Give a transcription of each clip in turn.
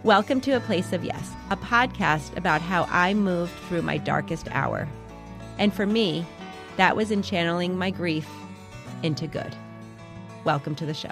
Welcome to A Place of Yes, a podcast about how I moved through my darkest hour. And for me, that was in channeling my grief into good. Welcome to the show.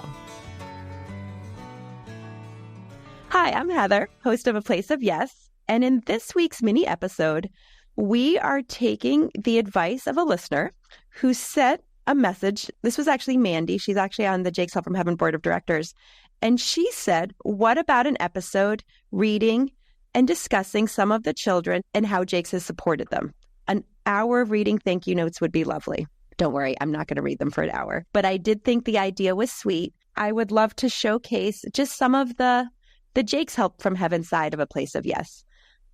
Hi, I'm Heather, host of A Place of Yes. And in this week's mini episode, we are taking the advice of a listener who sent a message. This was actually Mandy. She's actually on the Jake's Help from Heaven board of directors. And she said, what about an episode reading and discussing some of the children and how Jake's has supported them? An hour of reading thank you notes would be lovely. Don't worry, I'm not going to read them for an hour. But I did think the idea was sweet. I would love to showcase just some of the Jake's Help from Heaven side of A Place of Yes.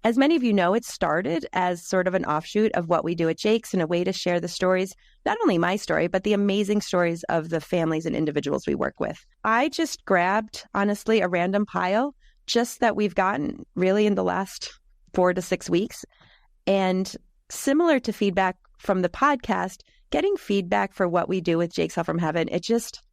As many of you know, it started as sort of an offshoot of what we do at Jake's and a way to share the stories, not only my story, but the amazing stories of the families and individuals we work with. I just grabbed, honestly, a random pile just that we've gotten really in the last 4 to 6 weeks. And similar to feedback from the podcast, getting feedback for what we do with Jake's Help from Heaven,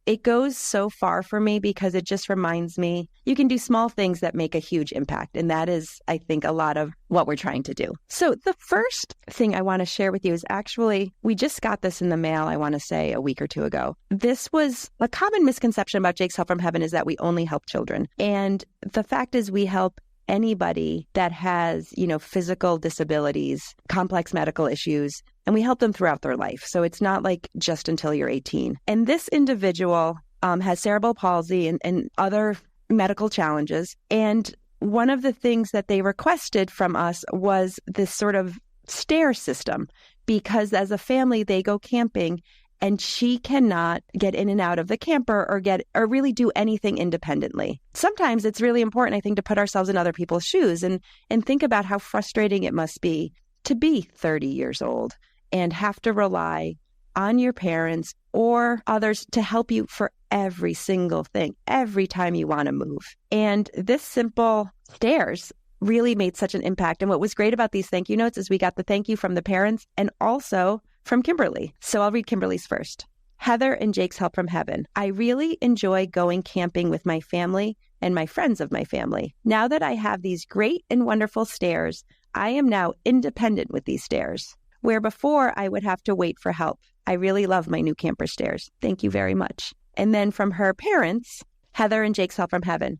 it goes so far for me because it just reminds me you can do small things that make a huge impact. And that is, I think, a lot of what we're trying to do. So the first thing I want to share with you is actually, we just got this in the mail, I want to say a week or two ago. This was a common misconception about Jake's Help from Heaven is that we only help children. And the fact is we help anybody that has, physical disabilities, complex medical issues, and we help them throughout their life. So it's not like just until you're 18. And this individual has cerebral palsy and other medical challenges. And one of the things that they requested from us was this sort of stair system, because as a family, they go camping and she cannot get in and out of the camper or really do anything independently. Sometimes it's really important, I think, to put ourselves in other people's shoes and think about how frustrating it must be to be 30 years old and have to rely on your parents or others to help you for every single thing, every time you want to move. And this simple stairs really made such an impact. And what was great about these thank you notes is we got the thank you from the parents and also from Kimberly. So I'll read Kimberly's first. Heather and Jake's Help from Heaven. I really enjoy going camping with my family and my friends of my family. Now that I have these great and wonderful stairs, I am now independent with these stairs, where before I would have to wait for help. I really love my new camper stairs. Thank you very much. And then from her parents, Heather and Jake's Help from Heaven.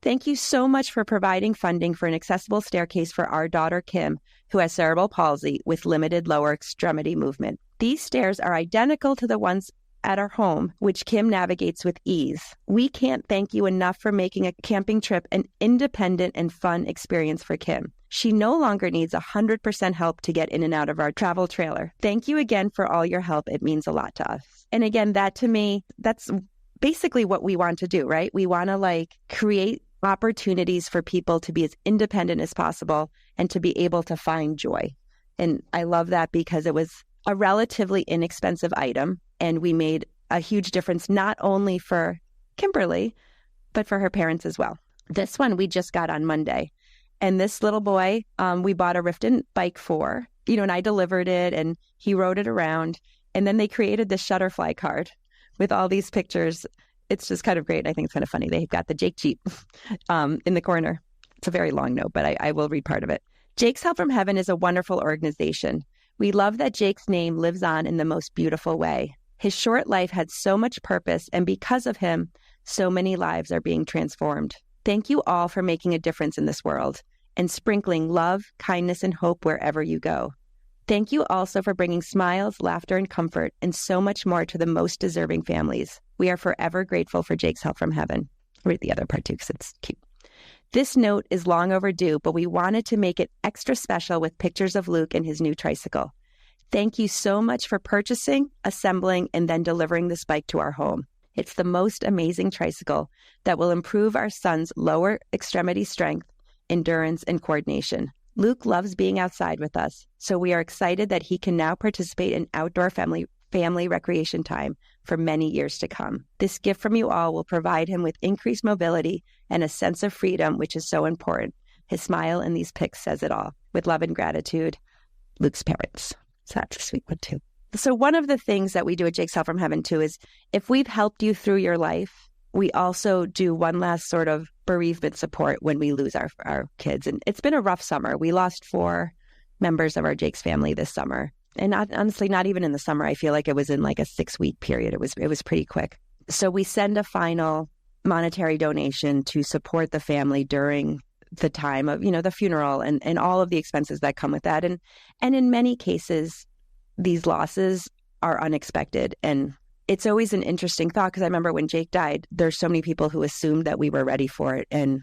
Thank you so much for providing funding for an accessible staircase for our daughter, Kim, who has cerebral palsy with limited lower extremity movement. These stairs are identical to the ones at our home, which Kim navigates with ease. We can't thank you enough for making a camping trip an independent and fun experience for Kim. She no longer needs 100% help to get in and out of our travel trailer. Thank you again for all your help. It means a lot to us. And again, that to me, that's basically what we want to do, right? We want to create opportunities for people to be as independent as possible and to be able to find joy. And I love that because it was a relatively inexpensive item and we made a huge difference not only for Kimberly, but for her parents as well. This one we just got on Monday. And this little boy, we bought a Riften bike for, and I delivered it and he rode it around. And then they created this Shutterfly card with all these pictures. It's just kind of great. I think it's kind of funny. They've got the Jake Jeep in the corner. It's a very long note, but I will read part of it. Jake's Help from Heaven is a wonderful organization. We love that Jake's name lives on in the most beautiful way. His short life had so much purpose, and because of him, so many lives are being transformed. Thank you all for making a difference in this world and sprinkling love, kindness, and hope wherever you go. Thank you also for bringing smiles, laughter, and comfort, and so much more to the most deserving families. We are forever grateful for Jake's Help from Heaven. I'll read the other part too because it's cute. This note is long overdue, but we wanted to make it extra special with pictures of Luke and his new tricycle. Thank you so much for purchasing, assembling, and then delivering this bike to our home. It's the most amazing tricycle that will improve our son's lower extremity strength, endurance, and coordination. Luke loves being outside with us, so we are excited that he can now participate in outdoor family recreation time for many years to come. This gift from you all will provide him with increased mobility and a sense of freedom, which is so important. His smile in these pics says it all. With love and gratitude, Luke's parents. So that's a sweet one too. So one of the things that we do at Jake's Help from Heaven too is if we've helped you through your life, we also do one last sort of bereavement support when we lose our kids. And it's been a rough summer. We lost 4 members of our Jake's family this summer. And honestly, not even in the summer. I feel like it was in like a 6-week period. It was pretty quick. So we send a final monetary donation to support the family during the time of, the funeral and all of the expenses that come with that. And in many cases, these losses are unexpected. And it's always an interesting thought, because I remember when Jake died, there's so many people who assumed that we were ready for it. And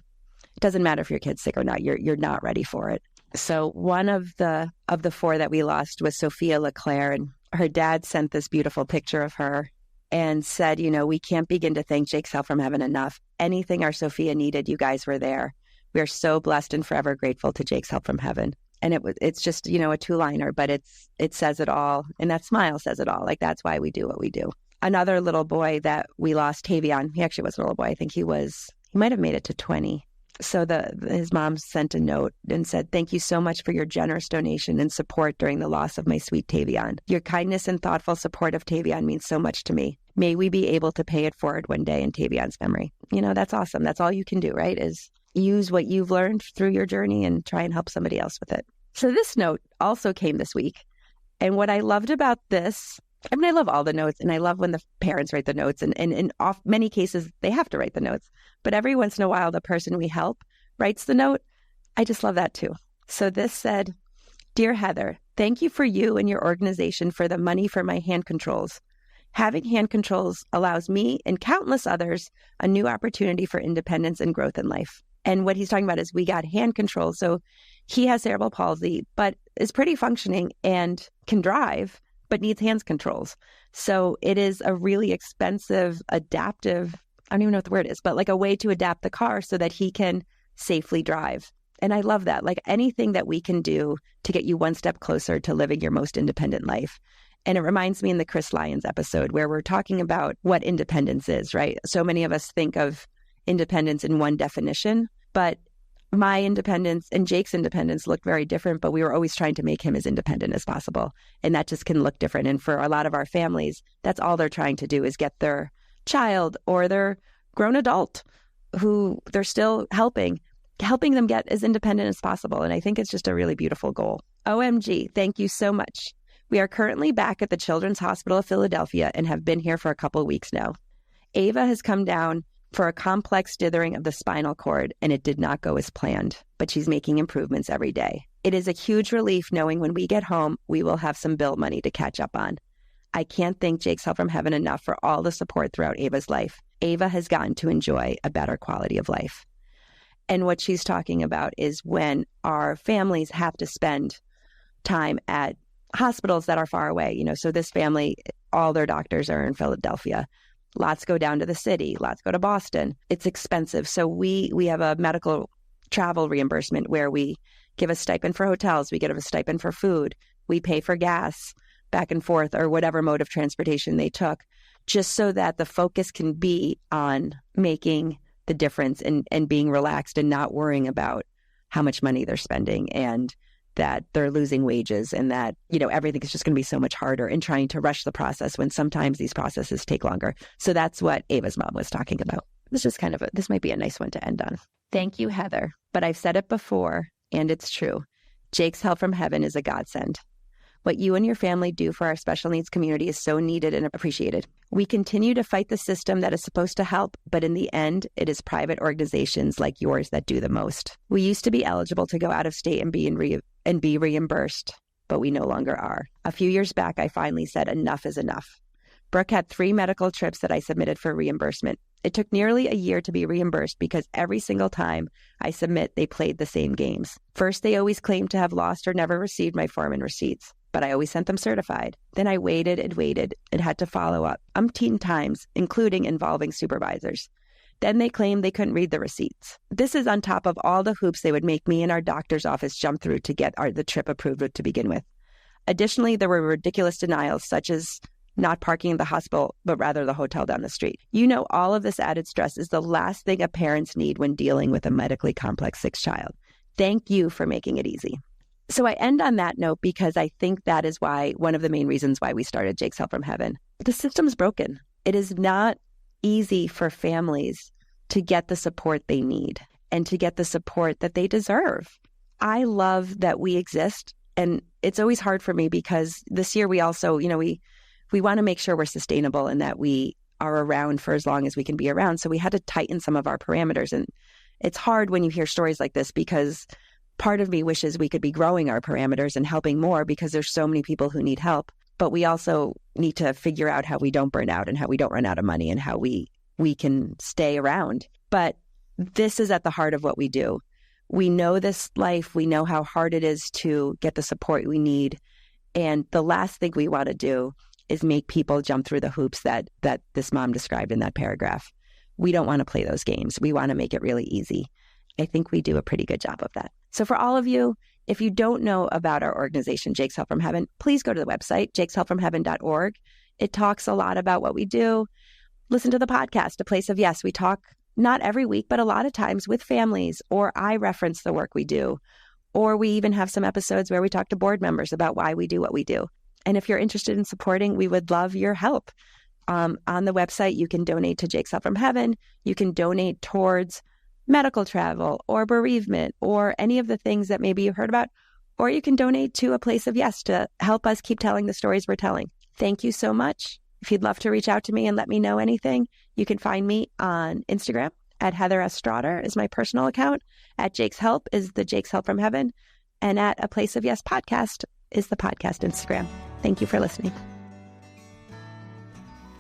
it doesn't matter if your kid's sick or not, you're not ready for it. So one of the 4 that we lost was Sophia LeClaire, and her dad sent this beautiful picture of her and said, we can't begin to thank Jake's Help from Heaven enough. Anything our Sophia needed, you guys were there. We are so blessed and forever grateful to Jake's Help from Heaven. And it's just, a 2-liner, but it says it all. And that smile says it all. Like, that's why we do what we do. Another little boy that we lost, Tavion, he actually wasn't a little boy. I think he might have made it to 20. So his mom sent a note and said, "Thank you so much for your generous donation and support during the loss of my sweet Tavion. Your kindness and thoughtful support of Tavion means so much to me. May we be able to pay it forward one day in Tavion's memory." That's awesome. That's all you can do, right? Is use what you've learned through your journey and try and help somebody else with it. So this note also came this week. And what I loved about this, I love all the notes, and I love when the parents write the notes, and in many cases, they have to write the notes. But every once in a while, the person we help writes the note. I just love that too. So this said, "Dear Heather, thank you for you and your organization for the money for my hand controls. Having hand controls allows me and countless others a new opportunity for independence and growth in life." And what he's talking about is we got hand controls. So he has cerebral palsy, but is pretty functioning and can drive, but needs hands controls. So it is a really expensive, adaptive, I don't even know what the word is, but like a way to adapt the car so that he can safely drive. And I love that. Like, anything that we can do to get you one step closer to living your most independent life. And it reminds me in the Chris Lyons episode where we're talking about what independence is, right? So many of us think of independence in one definition, but my independence and Jake's independence looked very different, but we were always trying to make him as independent as possible. And that just can look different. And for a lot of our families, that's all they're trying to do is get their child or their grown adult who they're still helping them get as independent as possible. And I think it's just a really beautiful goal. OMG, thank you so much. We are currently back at the Children's Hospital of Philadelphia and have been here for a couple of weeks now. Ava has come down for a complex dithering of the spinal cord, and it did not go as planned, but she's making improvements every day. It is a huge relief knowing when we get home, we will have some bill money to catch up on. I can't thank Jake's Help from Heaven enough for all the support throughout Ava's life. Ava has gotten to enjoy a better quality of life. And what she's talking about is when our families have to spend time at hospitals that are far away. So this family, all their doctors are in Philadelphia. Lots go down to the city. Lots go to Boston. It's expensive. So we have a medical travel reimbursement where we give a stipend for hotels. We give a stipend for food. We pay for gas back and forth or whatever mode of transportation they took, just so that the focus can be on making the difference and being relaxed and not worrying about how much money they're spending and that they're losing wages and that, everything is just going to be so much harder and trying to rush the process when sometimes these processes take longer. So that's what Ava's mom was talking about. This might be a nice one to end on. Thank you, Heather. But I've said it before, and it's true. Jake's Help from Heaven is a godsend. What you and your family do for our special needs community is so needed and appreciated. We continue to fight the system that is supposed to help, but in the end, it is private organizations like yours that do the most. We used to be eligible to go out of state and be reimbursed, but we no longer are. A few years back, I finally said enough is enough. Brooke had 3 medical trips that I submitted for reimbursement. It took nearly a year to be reimbursed because every single time I submit, they played the same games. First, they always claimed to have lost or never received my form and receipts, but I always sent them certified. Then I waited and had to follow up umpteen times, including involving supervisors. Then they claimed they couldn't read the receipts. This is on top of all the hoops they would make me and our doctor's office jump through to get the trip approved to begin with. Additionally, there were ridiculous denials, such as not parking in the hospital, but rather the hotel down the street. All of this added stress is the last thing a parents need when dealing with a medically complex sick child. Thank you for making it easy. So I end on that note because I think that is one of the main reasons why we started Jake's Help from Heaven. The system's broken. It is not easy for families to get the support they need and to get the support that they deserve. I love that we exist. And it's always hard for me because this year we also, we want to make sure we're sustainable and that we are around for as long as we can be around. So we had to tighten some of our parameters. And it's hard when you hear stories like this because part of me wishes we could be growing our parameters and helping more because there's so many people who need help. But we also need to figure out how we don't burn out and how we don't run out of money and how we can stay around. But this is at the heart of what we do. We know this life. We know how hard it is to get the support we need. And the last thing we want to do is make people jump through the hoops that this mom described in that paragraph. We don't want to play those games. We want to make it really easy. I think we do a pretty good job of that. So for all of you, if you don't know about our organization, Jake's Help from Heaven, please go to the website, jakeshelpfromheaven.org. It talks a lot about what we do. Listen to the podcast, A Place of Yes. We talk not every week, but a lot of times with families, or I reference the work we do, or we even have some episodes where we talk to board members about why we do what we do. And if you're interested in supporting, we would love your help. On the website, you can donate to Jake's Help from Heaven. You can donate towards medical travel or bereavement or any of the things that maybe you heard about, or you can donate to A Place of Yes to help us keep telling the stories we're telling. Thank you so much. If you'd love to reach out to me and let me know anything, you can find me on Instagram at Heather S. Strotter is my personal account. At Jake's Help is the Jake's Help from Heaven. And at A Place of Yes podcast is the podcast Instagram. Thank you for listening.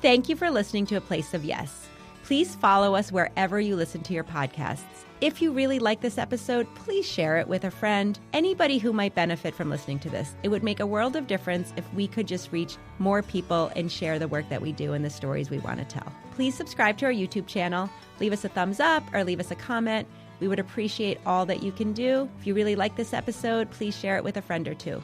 Thank you for listening to A Place of Yes. Please follow us wherever you listen to your podcasts. If you really like this episode, please share it with a friend, anybody who might benefit from listening to this. It would make a world of difference if we could just reach more people and share the work that we do and the stories we want to tell. Please subscribe to our YouTube channel, leave us a thumbs up or leave us a comment. We would appreciate all that you can do. If you really like this episode, please share it with a friend or two.